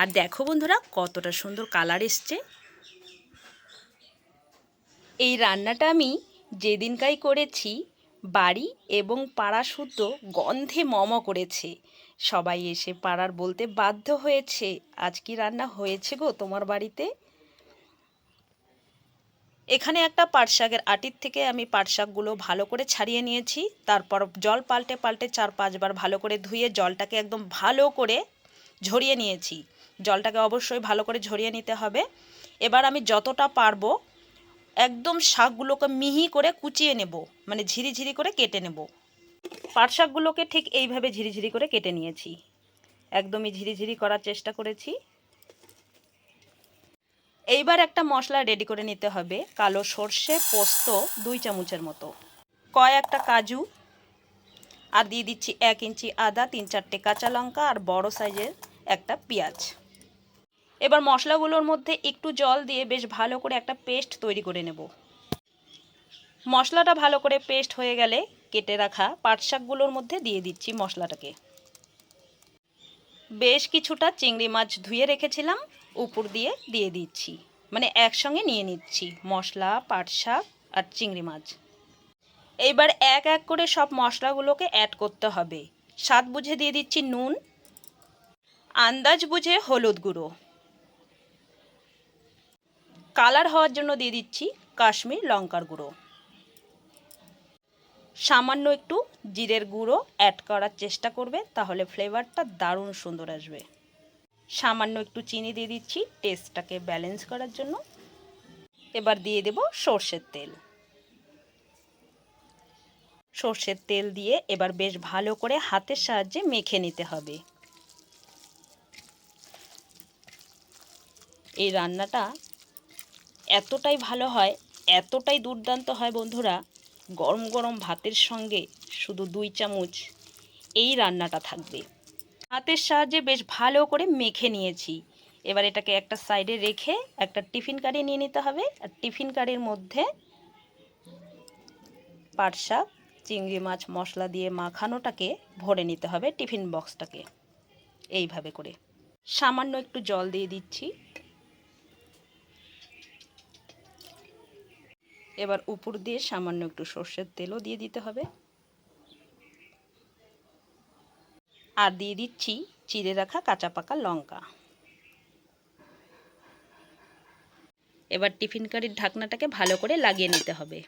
আর দেখো বন্ধুরা কতটা সুন্দর কালার এসছে। এই রান্নাটা আমি যেদিনকাই করেছি বাড়ি এবং পাড়া শুদ্ধ গন্ধে মম করেছে। সবাই এসে পাড়ার বলতে বাধ্য হয়েছে, আজ কি রান্না হয়েছে গো তোমার বাড়িতে। এখানে একটা পাট শাকের আটির থেকে আমি পাট শাকগুলো ভালো করে ছাড়িয়ে নিয়েছি। তারপর জল পাল্টে পাল্টে 4-5 বার ভালো করে ধুয়ে জলটাকে একদম ভালো করে ঝরিয়ে নিয়েছি। জলটাকে অবশ্যই ভালো করে ঝরিয়ে নিতে হবে। এবার আমি যতটা পারবো একদম শাকগুলোকে মিহি করে কুচিয়ে নেব, মানে ঝিরিঝিরি করে কেটে নেব। পাট শাকগুলোকে ঠিক এইভাবে ঝিরিঝিরি করে কেটে নিয়েছি, একদমই ঝিরিঝিরি করার চেষ্টা করেছি। এইবার একটা মশলা রেডি করে নিতে হবে। কালো সর্ষে পোস্ত 2 চামচের মতো, কয়েকটা কাজু, আর দিয়ে দিচ্ছি 1 ইঞ্চি আদা, 3-4টে কাঁচা লঙ্কা আর বড় সাইজের একটা পেঁয়াজ। এবার মশলাগুলোর মধ্যে একটু জল দিয়ে বেশ ভালো করে একটা পেস্ট তৈরি করে নেব। মশলাটা ভালো করে পেস্ট হয়ে গেলে কেটে রাখা পাট শাকগুলোর মধ্যে দিয়ে দিচ্ছি মশলাটাকে। বেশ কিছুটা চিংড়ি মাছ ধুয়ে রেখেছিলাম, উপর দিয়ে দিচ্ছি, মানে একসঙ্গে নিয়ে নিচ্ছি মশলা, পাট শাক আর চিংড়ি মাছ। এইবার এক এক করে সব মশলাগুলোকে অ্যাড করতে হবে। স্বাদ বুঝে দিয়ে দিচ্ছি নুন, আন্দাজ বুঝে হলুদ গুঁড়ো, কালার হওয়ার জন্য দিয়ে দিচ্ছি কাশ্মীর লঙ্কার গুঁড়ো, সামান্য একটু জিরের গুঁড়ো অ্যাড করার চেষ্টা করবে, তাহলে ফ্লেভারটা দারুণ সুন্দর আসবে। সামান্য একটু চিনি দিয়ে দিচ্ছি টেস্টটাকে ব্যালেন্স করার জন্য। এবার দিয়ে দেব সর্ষের তেল। সর্ষের তেল দিয়ে এবার বেশ ভালো করে হাতের সাহায্যে মেখে নিতে হবে। এই রান্নাটা এতটাই ভালো হয়, এতটাই দুর্দান্ত হয় বন্ধুরা, গরম গরম ভাতের সঙ্গে শুধু 2 চামচ এই রান্নাটা থাকবে। হাতের সাহায্যে বেশ ভালো করে মেখে নিয়েছি। এবার এটাকে একটা সাইডে রেখে একটা টিফিন কারি নিয়ে নিতে হবে। আর টিফিন কারির মধ্যে পাট শাক, চিংড়ি মাছ মশলা দিয়ে মাখানোটাকে ভরে নিতে হবে টিফিন বক্সটাকে। এইভাবে করে সামান্য একটু জল দিয়ে দিচ্ছি। এবার উপর দিয়ে সামান্য একটু সর্ষের তেলও দিয়ে দিতে হবে। আর দিয়ে দিচ্ছি চিড়ে রাখা কাঁচা পাকা লঙ্কা। এবার টিফিন কারির ঢাকনাটাকে ভালো করে লাগিয়ে নিতে হবে।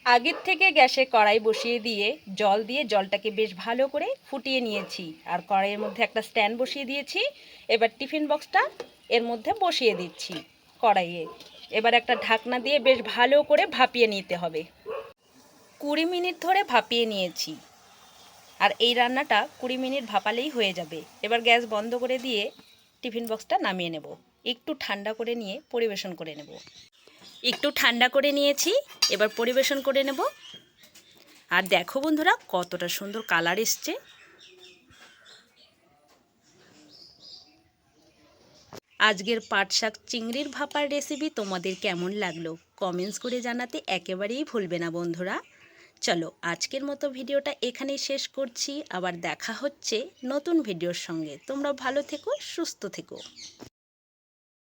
আগের থেকে গ্যাসে কড়াই বসিয়ে দিয়ে জল দিয়ে জলটাকে বেশ ভালো করে ফুটিয়ে নিয়েছি। আর কড়াইয়ের মধ্যে একটা স্ট্যান্ড বসিয়ে দিয়েছি। এবার টিফিন বক্সটা এর মধ্যে বসিয়ে দিচ্ছি কড়াইয়ে। এবার একটা ঢাকনা দিয়ে বেশ ভালো করে ভাপিয়ে নিতে হবে। 20 মিনিট ধরে ভাপিয়ে নিয়েছি। আর এই রান্নাটা 20 মিনিট ভাপালেই হয়ে যাবে। এবার গ্যাস বন্ধ করে দিয়ে টিফিন বক্সটা নামিয়ে নেব। একটু ঠান্ডা করে নিয়ে পরিবেশন করে নেব। একটু ঠান্ডা করে নিয়েছি, এবার পরিবেশন করে নেব। আর দেখো বন্ধুরা কতটা সুন্দর কালার এসছে। আজকের পাট শাক চিংড়ির ভাপার রেসিপি তোমাদের কেমন লাগলো কমেন্টস করে জানাতে একেবারেই ভুলবে না বন্ধুরা। চলো আজকের মতো ভিডিওটা এখানেই শেষ করছি। আবার দেখা হচ্ছে নতুন ভিডিওর সঙ্গে। তোমরা ভালো থেকো, সুস্থ থেকো।